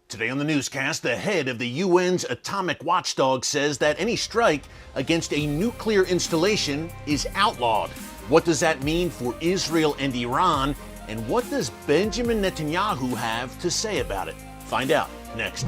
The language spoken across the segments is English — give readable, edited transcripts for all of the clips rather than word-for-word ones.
Today on the newscast, the head of the UN's atomic watchdog says that any strike against a nuclear installation is outlawed. What does that mean for Israel and Iran? And what does Benjamin Netanyahu have to say about it? Find out next.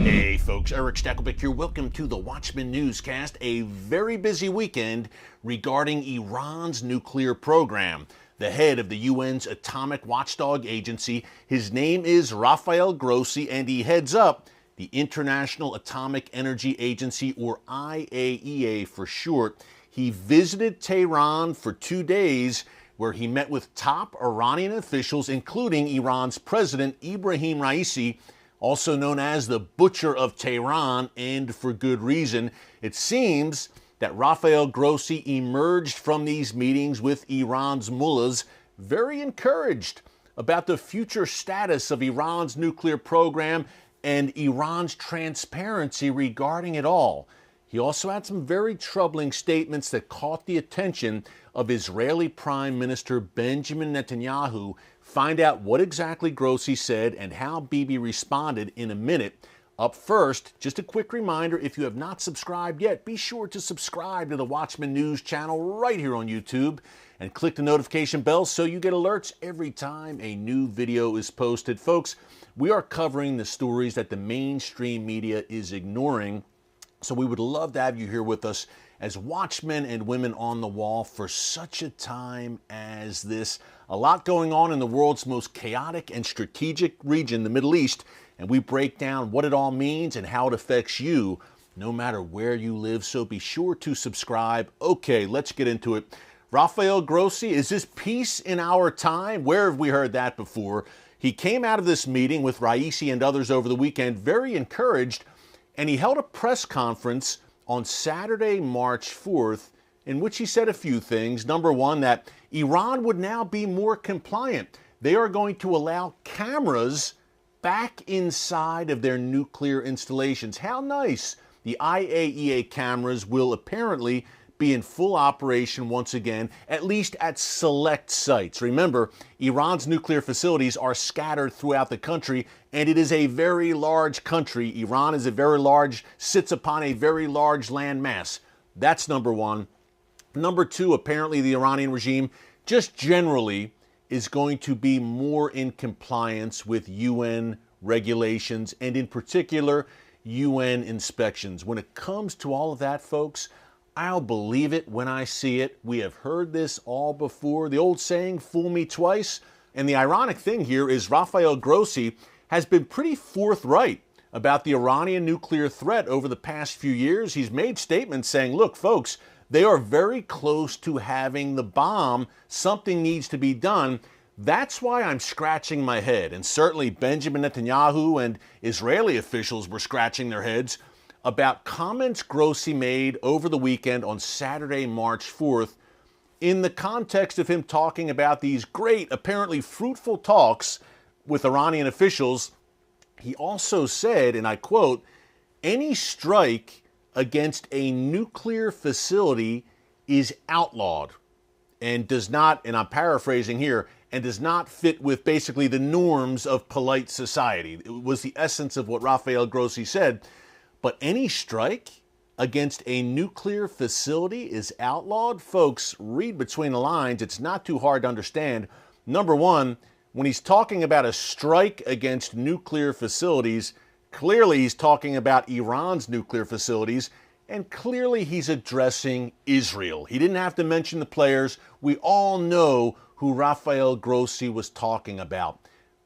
Hey folks, Eric Stakelbeck here. Welcome to the Watchman Newscast. A very busy weekend regarding Iran's nuclear program. The head of the UN's atomic watchdog agency, his name is Rafael Grossi, and he heads up the International Atomic Energy Agency, or IAEA for short. He visited Tehran for 2 days, where he met with top Iranian officials, including Iran's President Ibrahim Raisi, also known as the Butcher of Tehran, and for good reason. It seems that Rafael Grossi emerged from these meetings with Iran's mullahs very encouraged about the future status of Iran's nuclear program and Iran's transparency regarding it all. He also had some very troubling statements that caught the attention of Israeli Prime Minister Benjamin Netanyahu. Find out what exactly Grossi said and how Bibi responded in a minute. Up first, just a quick reminder, if you have not subscribed yet, be sure to subscribe to the Watchman News channel right here on YouTube and click the notification bell so you get alerts every time a new video is posted. Folks, we are covering the stories that the mainstream media is ignoring, so we would love to have you here with us as watchmen and women on the wall for such a time as this. A lot going on in the world's most chaotic and strategic region, the Middle East, and we break down what it all means and how it affects you, no matter where you live, so be sure to subscribe. Okay, let's get into it. Rafael Grossi, is this peace in our time? Where have we heard that before? He came out of this meeting with Raisi and others over the weekend very encouraged, and he held a press conference on Saturday, March 4th, in which he said a few things. Number one, that Iran would now be more compliant. They are going to allow cameras back inside of their nuclear installations. How nice. The IAEA cameras will apparently be in full operation once again, at least at select sites. Remember, Iran's nuclear facilities are scattered throughout the country, and it is a very large country. Iran is sits upon a very large land mass. That's number one. Number two, apparently the Iranian regime just generally is going to be more in compliance with UN regulations, and in particular, UN inspections. When it comes to all of that, folks, I'll believe it when I see it. We have heard this all before. The old saying, fool me twice. And the ironic thing here is Rafael Grossi has been pretty forthright about the Iranian nuclear threat over the past few years. He's made statements saying, look, folks, they are very close to having the bomb. Something needs to be done. That's why I'm scratching my head. And certainly Benjamin Netanyahu and Israeli officials were scratching their heads about comments Grossi made over the weekend on Saturday, March 4th, in the context of him talking about these great, apparently fruitful talks with Iranian officials. He also said, and I quote, "Any strike against a nuclear facility is outlawed and does not," and I'm paraphrasing here, "and does not fit with basically the norms of polite society." It was the essence of what Rafael Grossi said. But any strike against a nuclear facility is outlawed? Folks, read between the lines. It's not too hard to understand. Number one, when he's talking about a strike against nuclear facilities, clearly he's talking about Iran's nuclear facilities, and clearly he's addressing Israel. He didn't have to mention the players. We all know who Rafael Grossi was talking about.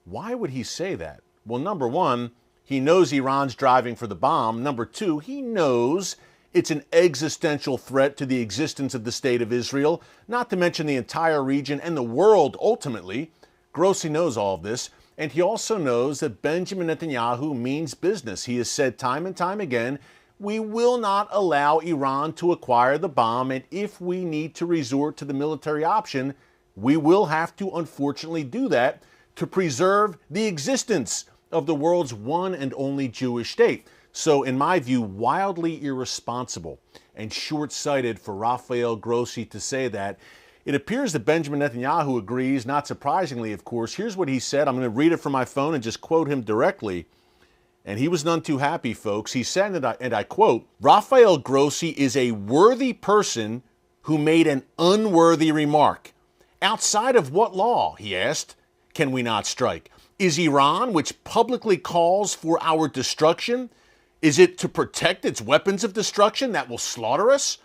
Why would he say that? Well, number one, he knows Iran's driving for the bomb. Number two, he knows it's an existential threat to the existence of the state of Israel, not to mention the entire region and the world ultimately. Grossi knows all of this, and he also knows that Benjamin Netanyahu means business. He has said time and time again, we will not allow Iran to acquire the bomb, and if we need to resort to the military option, we will have to unfortunately do that to preserve the existence of the world's one and only Jewish state. So, in my view, wildly irresponsible and short-sighted for Rafael Grossi to say that. It appears that Benjamin Netanyahu agrees, not surprisingly, of course. Here's what he said. I'm going to read it from my phone and just quote him directly. And he was none too happy, folks. He said, and I quote, "Rafael Grossi is a worthy person who made an unworthy remark. Outside of what law," he asked, "can we not strike? Is Iran, which publicly calls for our destruction, is it to protect its weapons of destruction that will slaughter us?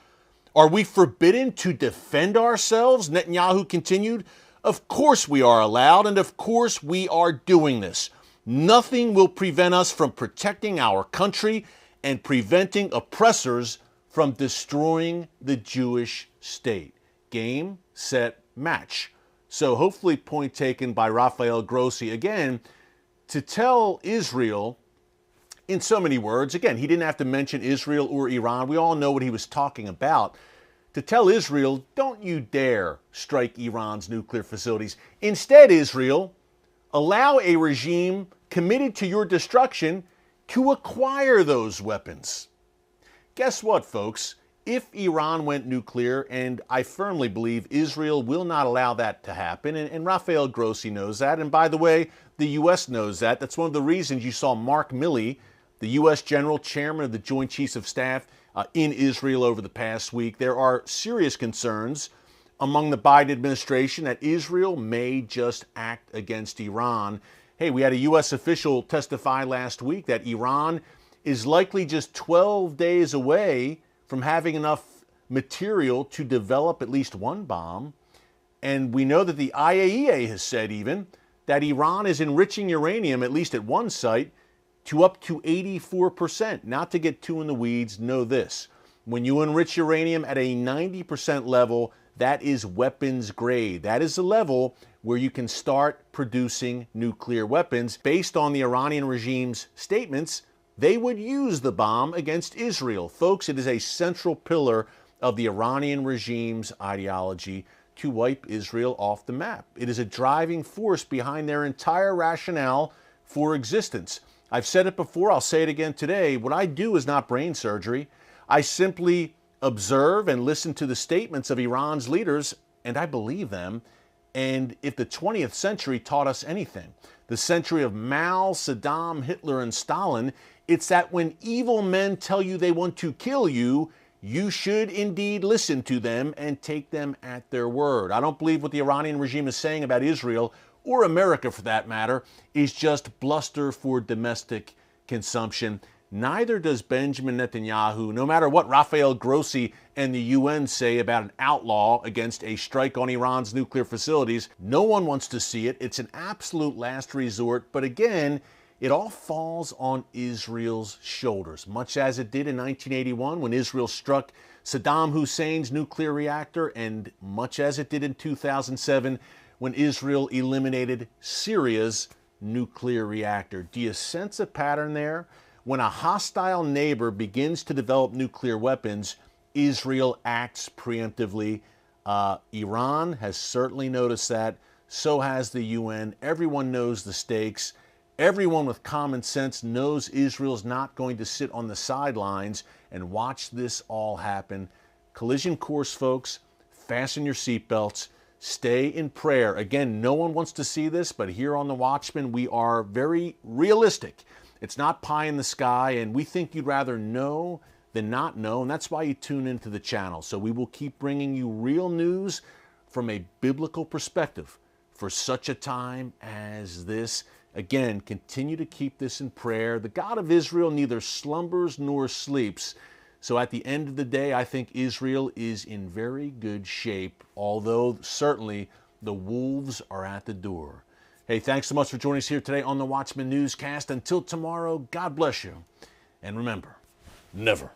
Are we forbidden to defend ourselves?" Netanyahu continued. "Of course we are allowed, and of course we are doing this. Nothing will prevent us from protecting our country and preventing oppressors from destroying the Jewish state." Game, set, match. So hopefully point taken by Rafael Grossi, again, to tell Israel in so many words, again, he didn't have to mention Israel or Iran. We all know what he was talking about. To tell Israel, don't you dare strike Iran's nuclear facilities. Instead, Israel, allow a regime committed to your destruction to acquire those weapons. Guess what, folks? If Iran went nuclear, and I firmly believe Israel will not allow that to happen, and Rafael Grossi knows that, and by the way, the U.S. knows that. That's one of the reasons you saw Mark Milley, the U.S. General Chairman of the Joint Chiefs of Staff, in Israel over the past week. There are serious concerns among the Biden administration that Israel may just act against Iran. Hey, we had a U.S. official testify last week that Iran is likely just 12 days away from having enough material to develop at least one bomb. And we know that the IAEA has said even that Iran is enriching uranium, at least at one site, to up to 84%. Not to get too in the weeds, know this. When you enrich uranium at a 90% level, that is weapons grade. That is the level where you can start producing nuclear weapons. Based on the Iranian regime's statements, they would use the bomb against Israel. Folks, it is a central pillar of the Iranian regime's ideology to wipe Israel off the map. It is a driving force behind their entire rationale for existence. I've said it before, I'll say it again today. What I do is not brain surgery. I simply observe and listen to the statements of Iran's leaders, and I believe them. And if the 20th century taught us anything, the century of Mao, Saddam, Hitler, and Stalin, it's that when evil men tell you they want to kill you, you should indeed listen to them and take them at their word. I don't believe what the Iranian regime is saying about Israel, or America for that matter, is just bluster for domestic consumption. Neither does Benjamin Netanyahu, no matter what Rafael Grossi and the UN say about an outlaw against a strike on Iran's nuclear facilities. No one wants to see it. It's an absolute last resort. But again, it all falls on Israel's shoulders, much as it did in 1981 when Israel struck Saddam Hussein's nuclear reactor, and much as it did in 2007 when Israel eliminated Syria's nuclear reactor. Do you sense a pattern there? When a hostile neighbor begins to develop nuclear weapons, Israel acts preemptively. Iran has certainly noticed that. So has the UN. Everyone knows the stakes. Everyone with common sense knows Israel's not going to sit on the sidelines and watch this all happen. Collision course, folks. Fasten your seatbelts. Stay in prayer. Again, no one wants to see this, but here on The Watchman, we are very realistic. It's not pie in the sky, and we think you'd rather know than not know, and that's why you tune into the channel. So we will keep bringing you real news from a biblical perspective for such a time as this. Again, continue to keep this in prayer. The God of Israel neither slumbers nor sleeps. So at the end of the day, I think Israel is in very good shape, although certainly the wolves are at the door. Hey, thanks so much for joining us here today on the Watchman Newscast. Until tomorrow, God bless you. And remember, never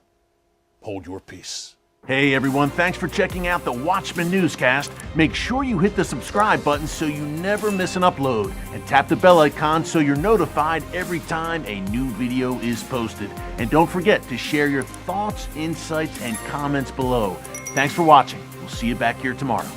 hold your peace. Hey everyone, thanks for checking out the Watchman Newscast. Make sure you hit the subscribe button so you never miss an upload, and tap the bell icon so you're notified every time a new video is posted. And don't forget to share your thoughts, insights, and comments below. Thanks for watching. We'll see you back here tomorrow.